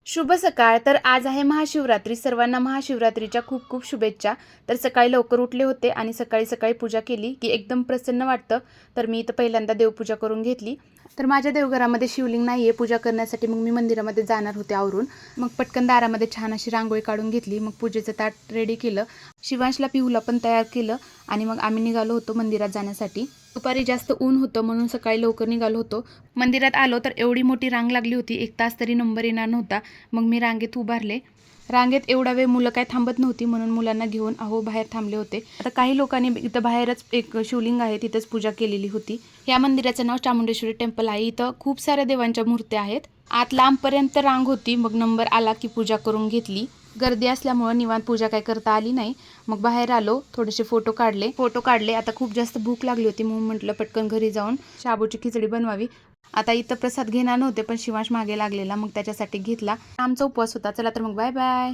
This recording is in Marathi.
शुभ सकाळ. तर आज आहे महाशिवरात्री. सर्वांना महाशिवरात्रीच्या खूप खूप शुभेच्छा. तर सकाळी लवकर उठले होते आणि सकाळी सकाळी पूजा केली की एकदम प्रसन्न वाटतं. तर मी इथं पहिल्यांदा देवपूजा करून घेतली. तर माझ्या देवघरामध्ये शिवलिंग नाही आहे पूजा करण्यासाठी, मग मी मंदिरामध्ये जाणार होते आवरून. मग पटकन दारामध्ये छान अशी रांगोळी काढून घेतली. मग पूजेचं ताट रेडी केलं. शिवांशला पिहूला पण तयार केलं आणि मग आम्ही निघालो होतो मंदिरात जाण्यासाठी. दुपारी जास्त ऊन होतं म्हणून सकाळी लवकर निघालो होतो. मंदिरात आलो तर एवढी मोठी रांग लागली होती, 1 तास तरी नंबर येणार नव्हता. मग मी रांगेत उभारले. रांगेत एवढा वेळ मुलं काय थांबत नव्हती म्हणून मुलांना घेऊन बाहेर थांबले होते. आता काही लोकांनी इथं बाहेरच एक शिवलिंग आहे, तिथंच पूजा केलेली होती. या मंदिराचं नाव चामुंडेश्वरी टेम्पल आहे. इथं खूप साऱ्या देवांच्या मूर्त्या आहेत. आत लांबपर्यंत रांग होती. मग नंबर आला की पूजा करून घेतली. गर्दी असल्यामुळे निवांत पूजा काय करता आली नाही. मग बाहेर आलो, थोडेसे फोटो काढले. आता खूप जास्त भूक लागली होती म्हणून म्हटलं पटकन घरी जाऊन शाबूची खिचडी बनवावी. आता इथं प्रसाद घेणार नव्हते पण शिवांश मागे लागलेला, मग त्याच्यासाठी घेतला. आमचा उपवास होता. चला तर मग बाय बाय.